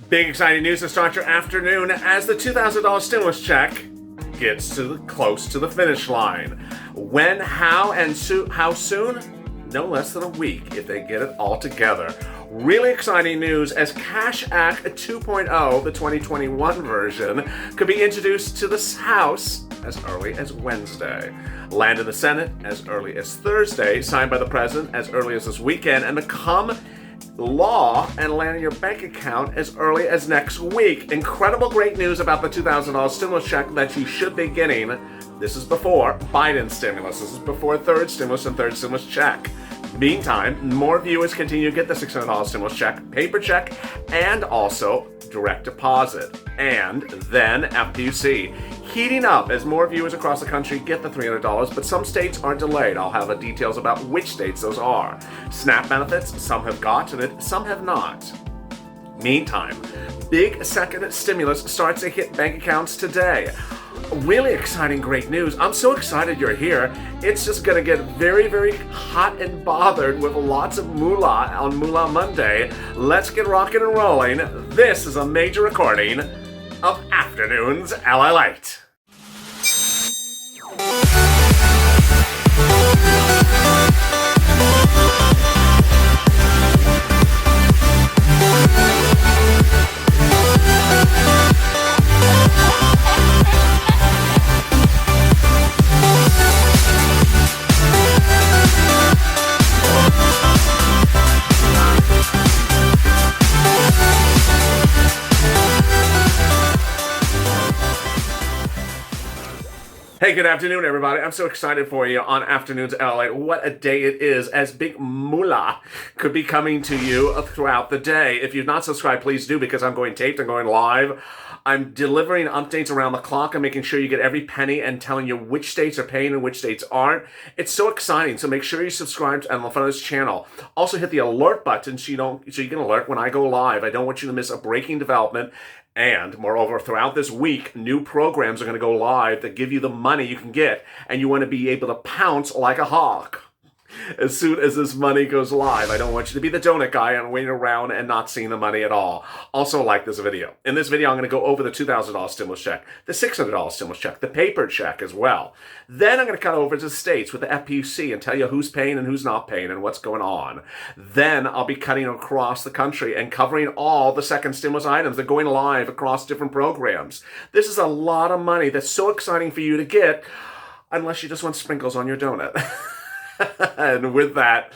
Big exciting news to start your afternoon as the $2,000 stimulus check gets close to the finish line. When, how, and how soon? No less than a week if they get it all together. Really exciting news as Cash Act 2.0, the 2021 version, could be introduced to the House as early as Wednesday. Land in the Senate as early as Thursday, signed by the President as early as this weekend, and become law and land in your bank account as early as next week. Incredible great news about the $2,000 stimulus check that you should be getting. This is before Biden's stimulus. This is before third stimulus and third stimulus check. Meantime, more viewers continue to get the $600 stimulus check, paper check, and also direct deposit. And then FPC. Heating up as more viewers across the country get the $300, but some states are delayed. I'll have details about which states those are. SNAP benefits, some have gotten it, some have not. Meantime, big second stimulus starts to hit bank accounts today. Really exciting, great news. I'm so excited you're here. It's just going to get very, very hot and bothered with lots of moolah on Moolah Monday. Let's get rocking and rolling. This is a major recording of Afternoons LALATE. Hey, good afternoon, everybody. I'm so excited for you on Afternoons LA. What a day it is, as Big Moolah could be coming to you throughout the day. If you've not subscribed, please do, because I'm going taped and going live. I'm delivering updates around the clock and making sure you get every penny and telling you which states are paying and which states aren't. It's so exciting, so make sure you subscribe on the front of this channel. Also hit the alert button so you can alert when I go live. I don't want you to miss a breaking development. And moreover, throughout this week, new programs are going to go live that give you the money you can get, and you want to be able to pounce like a hawk as soon as this money goes live. I don't want you to be the donut guy and waiting around and not seeing the money at all. Also, like this video. In this video, I'm going to go over the $2,000 stimulus check, the $600 stimulus check, the paper check as well. Then I'm going to cut over to states with the FPC and tell you who's paying and who's not paying and what's going on. Then I'll be cutting across the country and covering all the second stimulus items that are going live across different programs. This is a lot of money that's so exciting for you to get, unless you just want sprinkles on your donut. And with that,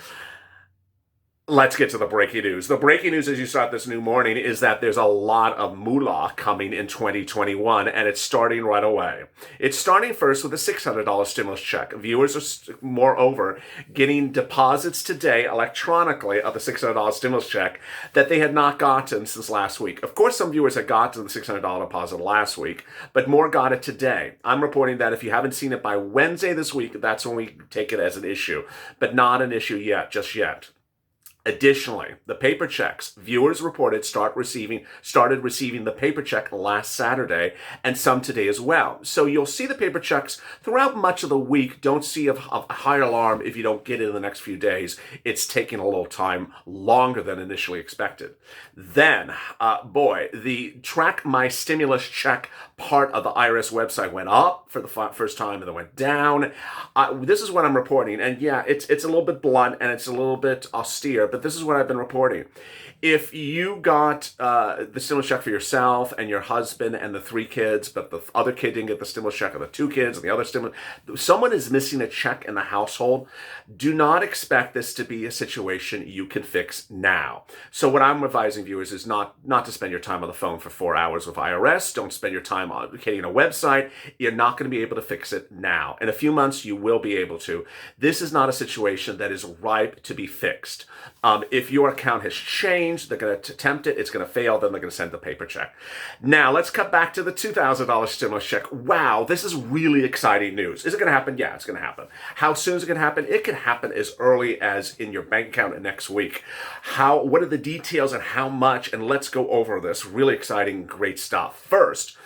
let's get to the breaking news. The breaking news as you start this new morning is that there's a lot of moolah coming in 2021, and it's starting right away. It's starting first with a $600 stimulus check. Viewers are, moreover, getting deposits today electronically of the $600 stimulus check that they had not gotten since last week. Of course, some viewers had gotten the $600 deposit last week, but more got it today. I'm reporting that if you haven't seen it by Wednesday this week, that's when we take it as an issue, but not an issue yet, just yet. Additionally, the paper checks, viewers reported started receiving the paper check last Saturday, and some today as well. So you'll see the paper checks throughout much of the week. Don't see a high alarm if you don't get it in the next few days. It's taking a little time longer than initially expected. Then, the Track My Stimulus Check part of the IRS website went up for the first time and then went down. This is what I'm reporting, and yeah, it's a little bit blunt and it's a little bit austere, but this is what I've been reporting. If you got the stimulus check for yourself and your husband and the 3 kids, but the other kid didn't get the stimulus check, or the 2 kids and the other stimulus, someone is missing a check in the household, do not expect this to be a situation you can fix now. So what I'm advising viewers is not to spend your time on the phone for 4 hours with IRS. Don't spend your time on hitting a website. You're not going to be able to fix it now. In a few months, you will be able to. This is not a situation that is ripe to be fixed. If your account has changed, they're going to attempt it, it's going to fail, then they're going to send the paper check. Now, let's cut back to the $2,000 stimulus check. Wow, this is really exciting news. Is it going to happen? Yeah, it's going to happen. How soon is it going to happen? It can happen as early as in your bank account next week. What are the details and how much? And let's go over this. Really exciting, great stuff. First,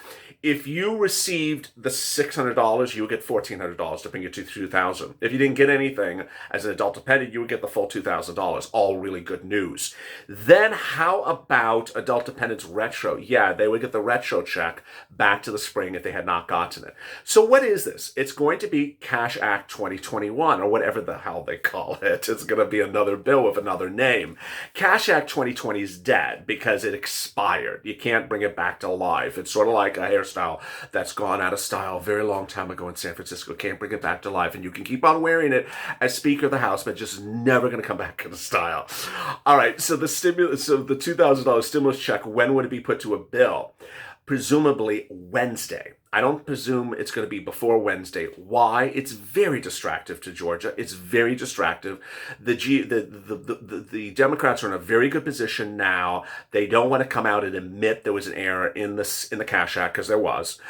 If you received the $600, you would get $1,400 to bring you to $2,000. If you didn't get anything as an adult dependent, you would get the full $2,000. All really good news. Then how about adult dependents retro? Yeah, they would get the retro check back to the spring if they had not gotten it. So what is this? It's going to be Cash Act 2021 or whatever the hell they call it. It's going to be another bill with another name. Cash Act 2020 is dead because it expired. You can't bring it back to life. It's sort of like a hairstyle that's gone out of style a very long time ago in San Francisco. Can't bring it back to life, and you can keep on wearing it as Speaker of the House, but just never going to come back into style. All right, so the $2,000 stimulus check, when would it be put to a bill? Presumably Wednesday. I don't presume it's going to be before Wednesday. Why? It's very distractive to Georgia. It's very distractive. The Democrats are in a very good position now. They don't want to come out and admit there was an error in the Cash Act, because there was.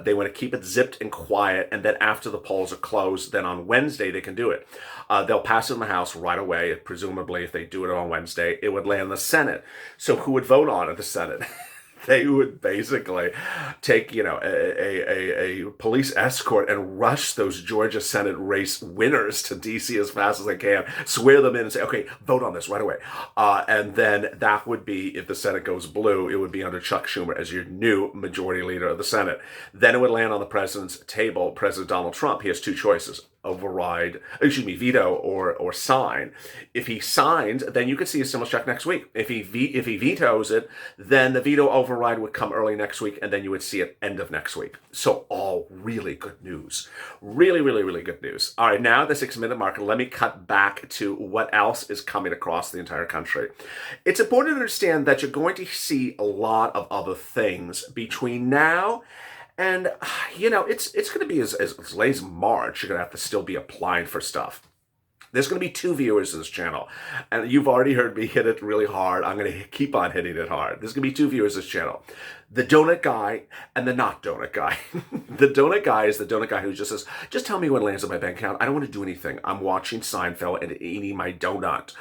They want to keep it zipped and quiet, and then after the polls are closed, then on Wednesday they can do it. They'll pass it in the House right away. Presumably, if they do it on Wednesday, it would land in the Senate. So who would vote on it, the Senate? They would basically take, a police escort and rush those Georgia Senate race winners to D.C. as fast as they can, swear them in and say, okay, vote on this right away. And then that would be, if the Senate goes blue, it would be under Chuck Schumer as your new majority leader of the Senate. Then it would land on the president's table, President Donald Trump. He has two choices: veto or sign. If he signs, then you could see a stimulus check next week. If he vetoes it, then the veto override would come early next week, and then you would see it end of next week. So all really good news. Really, really, really good news. All right, now the 6-minute mark, let me cut back to what else is coming across the entire country. It's important to understand that you're going to see a lot of other things between now and, it's going to be as late as March. You're going to have to still be applying for stuff. There's going to be 2 viewers of this channel, and you've already heard me hit it really hard. I'm going to keep on hitting it hard. There's going to be 2 viewers of this channel: the donut guy and the not donut guy. The donut guy is the donut guy who just says, just tell me what lands in my bank account. I don't want to do anything. I'm watching Seinfeld and eating my donut.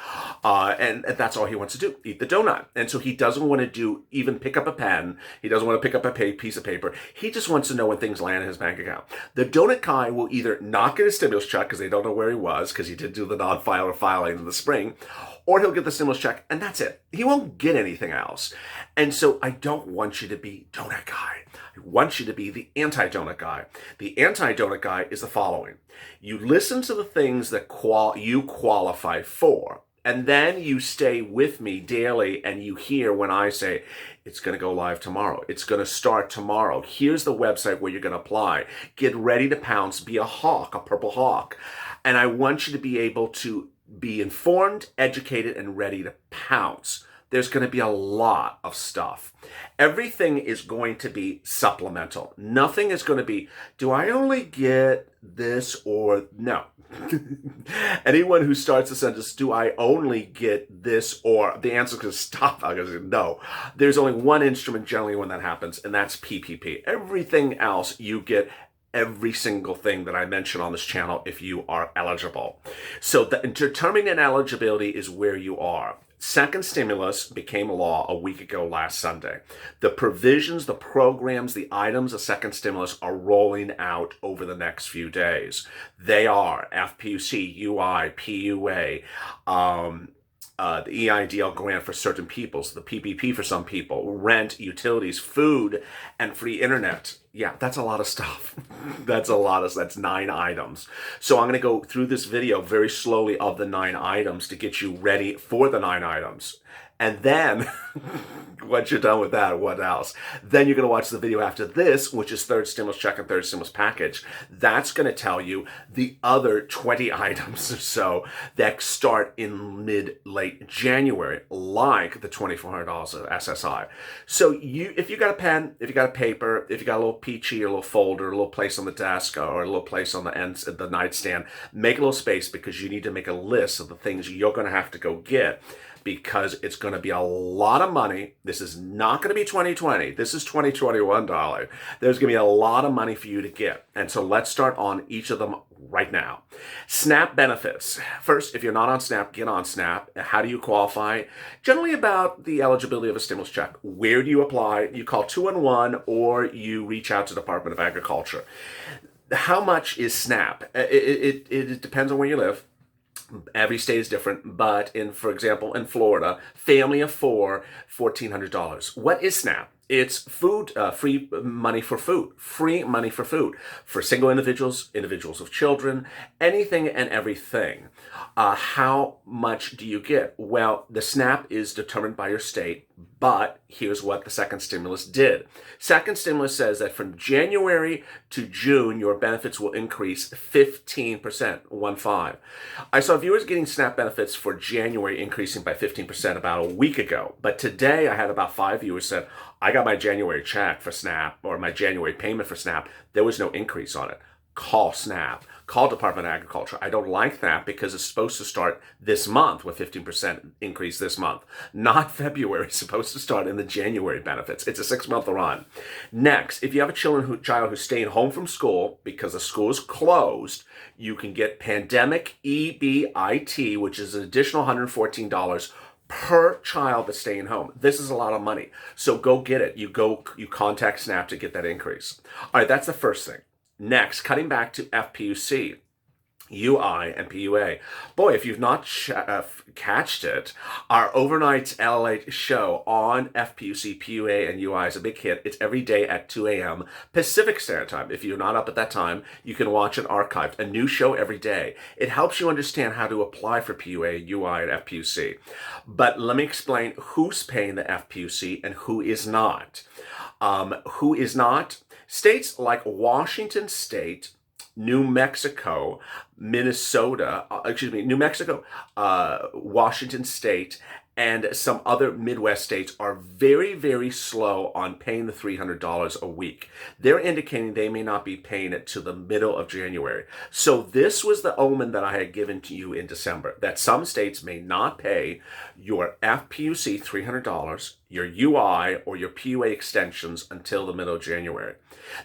And that's all he wants to do, eat the donut. And so he doesn't want to even pick up a pen. He doesn't want to pick up a piece of paper. He just wants to know when things land in his bank account. The donut guy will either not get a stimulus check because they don't know where he was, because he did do the non-filer filing in the spring, or he'll get the stimulus check, and that's it. He won't get anything else. And so I don't want you to be donut guy. I want you to be the anti-donut guy. The anti-donut guy is the following: you listen to the things that you qualify for, and then you stay with me daily, and you hear when I say, it's going to go live tomorrow. It's going to start tomorrow. Here's the website where you're going to apply. Get ready to pounce. Be a hawk, a purple hawk. And I want you to be able to be informed, educated, and ready to pounce. There's going to be a lot of stuff. Everything is going to be supplemental. Nothing is going to be, do I only get this or no? Anyone who starts a sentence, do I only get this or, the answer is going to stop. I'm going to say no. There's only one instrument generally when that happens, and that's PPP. Everything else you get every single thing that I mention on this channel if you are eligible. So determining eligibility is where you are. Second stimulus became law a week ago last Sunday. The provisions, the programs, the items of second stimulus are rolling out over the next few days. They are FPUC, UI, PUA, the EIDL grant for certain peoples, the PPP for some people, rent, utilities, food, and free internet. Yeah, that's a lot of stuff. That's 9 items. So I'm going to go through this video very slowly of the 9 items to get you ready for the 9 items. And then, once you're done with that, what else? Then you're going to watch the video after this, which is third stimulus check and third stimulus package. That's going to tell you the other 20 items or so that start in mid-late January, like the $2,400 of SSI. So if you got a pen, if you got a paper, if you got a little peachy or a little folder, a little place on the desk or a little place on the nightstand, make a little space, because you need to make a list of the things you're going to have to go get, because it's going to be a lot of money. This is not going to be 2020. This is 2021, darling. There's going to be a lot of money for you to get. And so let's start on each of them right now. SNAP benefits. First, if you're not on SNAP, get on SNAP. How do you qualify? Generally about the eligibility of a stimulus check. Where do you apply? You call 211 or you reach out to the Department of Agriculture. How much is SNAP? It depends on where you live. Every state is different, but for example, in Florida, family of four, $1,400. What is SNAP? It's food, free money for food, for single individuals, individuals with children, anything and everything. How much do you get? Well, the SNAP is determined by your state, but here's what the second stimulus did. Second stimulus says that from January to June, your benefits will increase 15%, 1-5. I saw viewers getting SNAP benefits for January increasing by 15% about a week ago, but today I had about 5 viewers said, I got my January check for SNAP or my January payment for SNAP. There was no increase on it. Call SNAP. Call Department of Agriculture. I don't like that because it's supposed to start this month with 15% increase this month. Not February. It's supposed to start in the January benefits. It's a 6-month run. Next, if you have a child who's staying home from school because the school is closed, you can get Pandemic EBIT, which is an additional $114 per child that's staying home. This is a lot of money. So go get it. You contact SNAP to get that increase. All right, that's the first thing. Next, cutting back to FPUC, UI, and PUA. Boy, if you've not catched it, our overnight LALATE show on FPUC, PUA, and UI is a big hit. It's every day at 2 a.m. Pacific Standard Time. If you're not up at that time, you can watch it archived. A new show every day. It helps you understand how to apply for PUA, UI, and FPUC. But let me explain who's paying the FPUC and who is not. Who is not? States like Washington State, New Mexico, Minnesota, New Mexico, Washington State, and some other Midwest states are very, very slow on paying the $300 a week. They're indicating they may not be paying it to the middle of January. So this was the omen that I had given to you in December, that some states may not pay your FPUC $300, your UI, or your PUA extensions until the middle of January.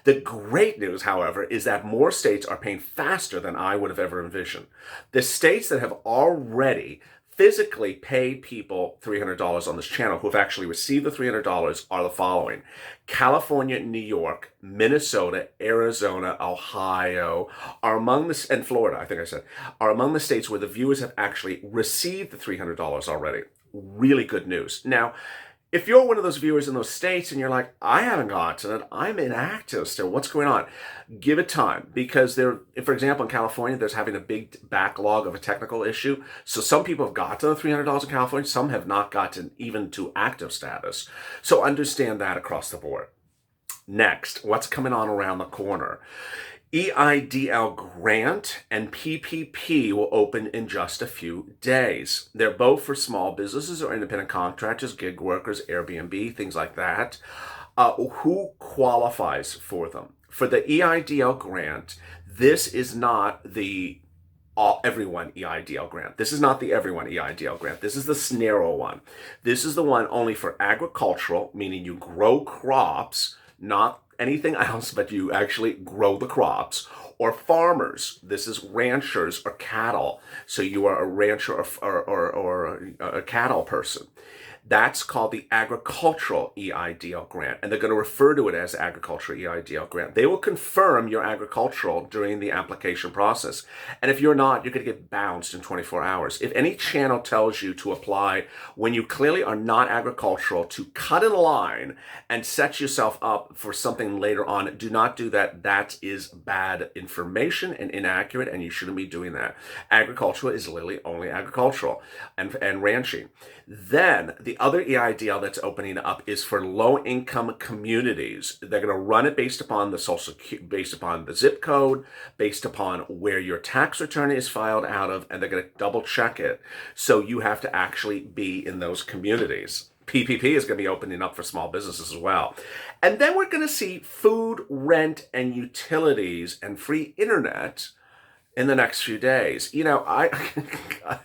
The great news, however, is that more states are paying faster than I would have ever envisioned. The states that have already physically paid people $300 on this channel who have actually received the $300 are the following: California, New York, Minnesota, Arizona, Ohio are among the, and Florida, I think I said, are among the states where the viewers have actually received the $300 already. Really good news. Now, if you're one of those viewers in those states and you're like, I haven't gotten it, I'm inactive still, what's going on? Give it time, because for example, in California, there's having a big backlog of a technical issue. So some people have gotten the $300 in California, some have not gotten even to active status. So understand that across the board. Next, what's coming on around the corner? EIDL grant and PPP will open in just a few days. They're both for small businesses or independent contractors, gig workers, Airbnb, things like that. Who qualifies for them? For the EIDL grant, this is not the everyone EIDL grant. This is not the everyone EIDL grant. This is the narrow one. This is the one only for agricultural, meaning you grow crops, not anything else, but you actually grow the crops, or farmers. This is ranchers or cattle. So you are a rancher or a cattle person. That's called the agricultural EIDL grant, and they're going to refer to it as agricultural EIDL grant. They will confirm your agricultural during the application process. And if you're not, you're going to get bounced in 24 hours. If any channel tells you to apply when you clearly are not agricultural, to cut in line and set yourself up for something later on, do not do that. That is bad information and inaccurate, and you shouldn't be doing that. Agricultural is literally only agricultural and ranching. Then the other EIDL that's opening up is for low-income communities. They're going to run it based upon the based upon the zip code, based upon where your tax return is filed out of, and they're going to double check it. So you have to actually be in those communities. PPP is going to be opening up for small businesses as well. And then we're going to see food, rent, and utilities and free internet in the next few days. You know,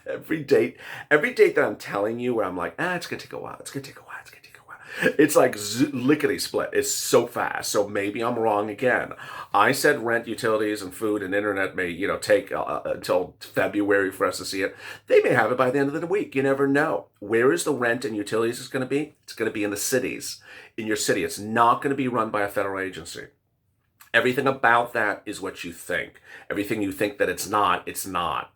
every date that I'm telling you where I'm like, it's going to take a while, it's going to take a while, It's like lickety split. It's so fast. So maybe I'm wrong again. I said rent, utilities, and food and internet may, take until February for us to see it. They may have it by the end of the week. You never know. Where is the rent and utilities is going to be? It's going to be in the cities, in your city. It's not going to be run by a federal agency. Everything about that is what you think. Everything you think that it's not.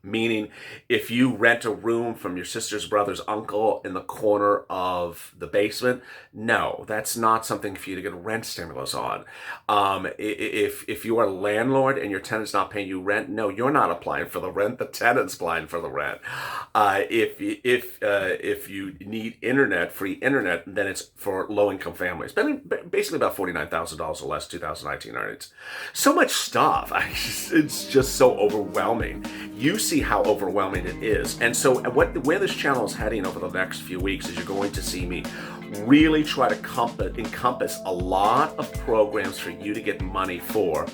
Meaning, if you rent a room from your sister's brother's uncle in the corner of the basement, no, that's not something for you to get rent stimulus on. If you are a landlord and your tenant's not paying you rent, no, you're not applying for the rent. The tenant's applying for the rent. If you need internet, free internet, then it's for low-income families. Basically about $49,000 or less 2019 earnings. So much stuff. It's just so overwhelming. You see how overwhelming it is. And so where this channel is heading over the next few weeks is you're going to see me really try to encompass a lot of programs for you to get money for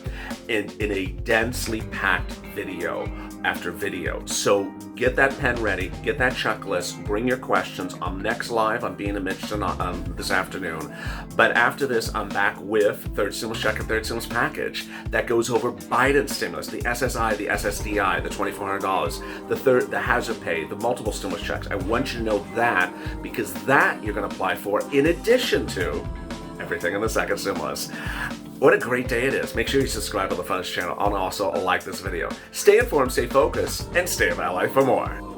in a densely packed video after video. So get that pen ready, get that checklist, bring your questions. I'm next live on Being a Mitch this afternoon. But after this, I'm back with third stimulus check and third stimulus package that goes over Biden's stimulus, the SSI, the SSDI, the $2,400, the hazard pay, the multiple stimulus checks. I want you to know that because that you're going to apply for in addition to everything in the second stimulus. What a great day it is. Make sure you subscribe to the Funniest channel and also like this video. Stay informed, stay focused, and stay in LA for more.